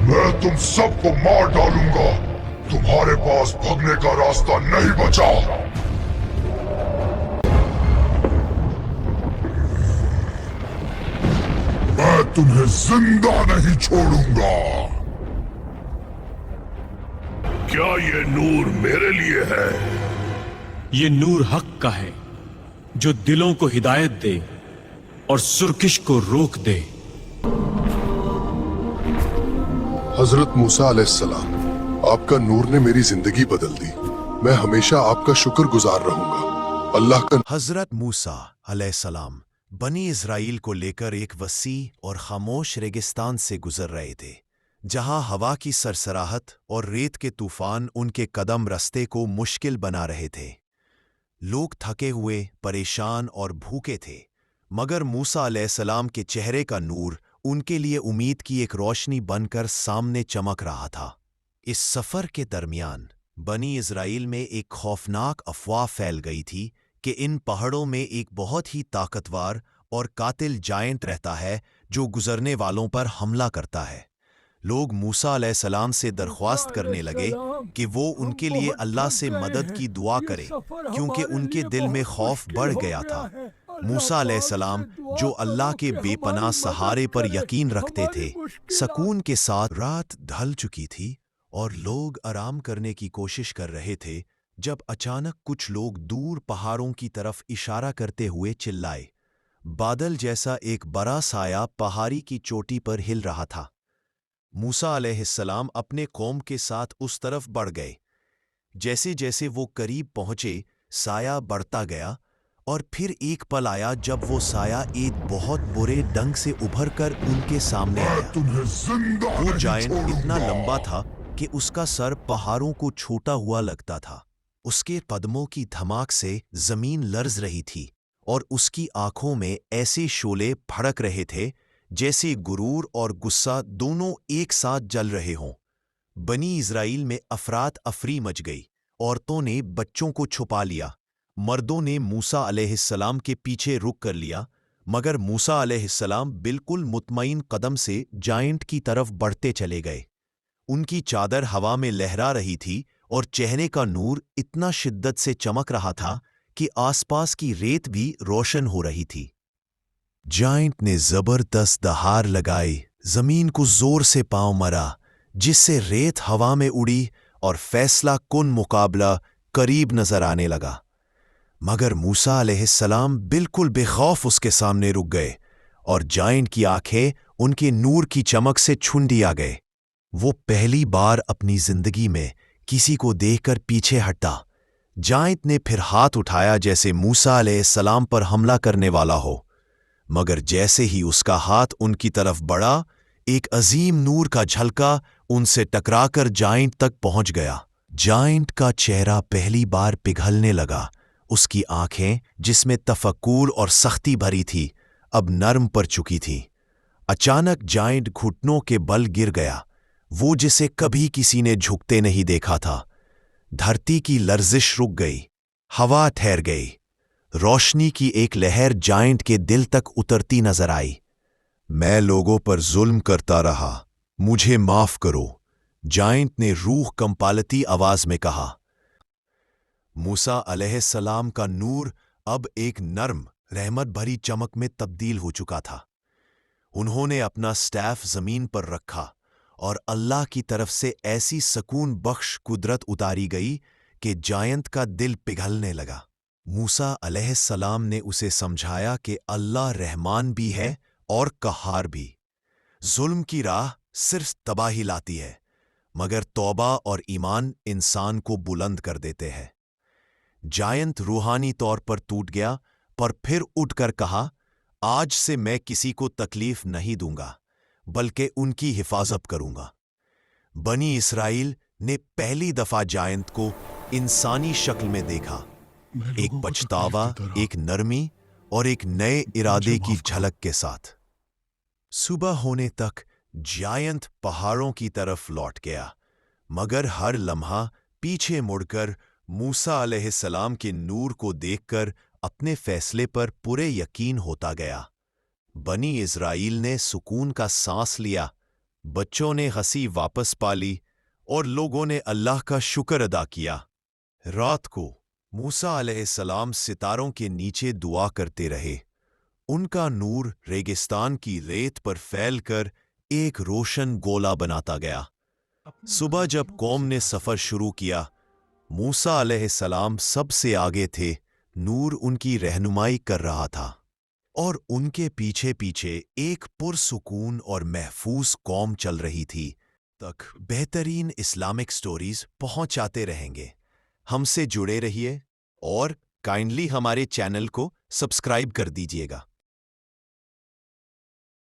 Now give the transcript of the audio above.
मैं तुम सबको मार डालूंगा। तुम्हारे पास भागने का रास्ता नहीं बचा। मैं तुम्हें जिंदा नहीं छोड़ूंगा। क्या ये नूर मेरे लिए है? ये नूर हक का है जो दिलों को हिदायत दे और सुरकिश को रोक दे। हजरत मूसा अलैहिस्सलाम, आपका नूर ने मेरी जिंदगी बदल दी। मैं हमेशा आपका शुक्रगुजार रहूंगा। अल्लाह का। हजरत मूसा अलैहिस्सलाम बनी इज़राइल को लेकर एक वसी और खामोश रेगिस्तान से गुजर रहे थे, जहां हवा की सरसराहट और रेत के तूफान उनके कदम रास्ते को मुश्किल बना रहे थे। लोग थके हुए, परेशान और भूखे थे, मगर मूसा अलैहिस्सलाम के चेहरे का नूर उनके लिए उम्मीद की एक रोशनी बनकर सामने चमक रहा था। इस सफर के दरमियान बनी इज़राइल में एक खौफनाक अफवाह फैल गई थी कि इन पहाड़ों में एक बहुत ही ताकतवर और कातिल जायंट रहता है जो गुजरने वालों पर हमला करता है। लोग मूसा अलैहिस्सलाम से दरख्वास्त करने लगे कि वो उनके लिए अल्लाह से मदद की दुआ करे, क्योंकि उनके दिल में खौफ बढ़ गया था। मूसा अलैहिस्सलाम, जो अल्लाह के बेपनाह सहारे पर यकीन रखते थे, सकून के साथ रात ढल चुकी थी और लोग आराम करने की कोशिश कर रहे थे, जब अचानक कुछ लोग दूर पहाड़ों की तरफ इशारा करते हुए चिल्लाए। बादल जैसा एक बड़ा साया पहाड़ी की चोटी पर हिल रहा था। मूसा अलैहिस्सलाम अपने कौम के साथ उस तरफ बढ़ गए। जैसे जैसे वो करीब पहुंचे, साया बढ़ता गया और फिर एक पल आया जब वो साया एक बहुत बुरे ढंग से उभर कर उनके सामने आया। वो जायंट इतना लंबा था कि उसका सर पहाड़ों को छूता हुआ लगता था। उसके कदमों की धमाक से जमीन लर्ज रही थी और उसकी आंखों में ऐसे शोले भड़क रहे थे जैसे गुरूर और गुस्सा दोनों एक साथ जल रहे हों। बनी इज़राइल में अफरात अफरी मच गई। औरतों ने बच्चों को छुपा लिया, मर्दों ने मूसा अलैहिस्सलाम के पीछे रुक कर लिया, मगर मूसा अलैहिस्सलाम बिल्कुल मुतमईन कदम से जायंट की तरफ बढ़ते चले गए। उनकी चादर हवा में लहरा रही थी और चेहरे का नूर इतना शिद्दत से चमक रहा था कि आसपास की रेत भी रोशन हो रही थी। जायंट ने जबरदस्त दहाड़ लगाई, जमीन को जोर से पांव मरा, जिससे रेत हवा में उड़ी और फैसला कुन मुकाबला करीब नजर आने लगा। मगर मूसा अलैहिस्सलाम बिल्कुल बेखौफ उसके सामने रुक गए और जायंट की आंखें उनके नूर की चमक से छुंडी आ गए। वो पहली बार अपनी जिंदगी में किसी को देखकर पीछे हटा। जायंट ने फिर हाथ उठाया जैसे मूसा अलैहिस्सलाम पर हमला करने वाला हो, मगर जैसे ही उसका हाथ उनकी तरफ बढ़ा, एक अजीम नूर का झलका उनसे टकराकर जायंट तक पहुंच गया। जायंट का चेहरा पहली बार पिघलने लगा। उसकी आंखें, जिसमें तफक्कुर और सख्ती भरी थी, अब नर्म पड़ चुकी थीं। अचानक जायंट घुटनों के बल गिर गया, वो जिसे कभी किसी ने झुकते नहीं देखा था। धरती की लर्जिश रुक गई, हवा ठहर गई, रोशनी की एक लहर जायंट के दिल तक उतरती नजर आई। मैं लोगों पर जुल्म करता रहा, मुझे माफ करो, जायंट ने रूह कंपालती आवाज में कहा। मूसा अलैहिस्सलाम का नूर अब एक नर्म, रहमत भरी चमक में तब्दील हो चुका था। उन्होंने अपना स्टैफ जमीन पर रखा और अल्लाह की तरफ से ऐसी सकून बख्श कुदरत उतारी गई कि जायंट का दिल पिघलने लगा। मूसा अलैहिस्सलाम ने उसे समझाया कि अल्लाह रहमान भी है और कहार भी। जुल्म की राह सिर्फ तबाही लाती है, मगर तौबा और ईमान इंसान को बुलंद कर देते हैं। जायंट रूहानी तौर पर टूट गया, पर फिर उठकर कहा, आज से मैं किसी को तकलीफ नहीं दूंगा, बल्कि उनकी हिफाजत करूंगा। बनी इस्राइल ने पहली दफा जायंट को इंसानी शक्ल में देखा, एक पछतावा, एक नरमी और एक नए इरादे की झलक के साथ। सुबह होने तक जायंट पहाड़ों की तरफ लौट गया, मगर हर लम्हा पीछे मुड़कर मूसा अलैहिस्सलाम के नूर को देखकर अपने फैसले पर पूरे यकीन होता गया। बनी इस्राइल ने सुकून का सांस लिया, बच्चों ने हंसी वापस पा ली और लोगों ने अल्लाह का शुक्र अदा किया। रात को मूसा अलैहिस्सलाम सितारों के नीचे दुआ करते रहे। उनका नूर रेगिस्तान की रेत पर फैलकर एक रोशन गोला बनाता गया। सुबह जब कौम ने सफर शुरू किया, मूसा अलैहिस्सलाम सबसे आगे थे। नूर उनकी रहनुमाई कर रहा था और उनके पीछे पीछे एक पुरसुकून और महफूज कौम चल रही थी। तक बेहतरीन इस्लामिक स्टोरीज पहुंचाते रहेंगे। हमसे जुड़े रहिए और काइंडली हमारे चैनल को सब्सक्राइब कर दीजिएगा।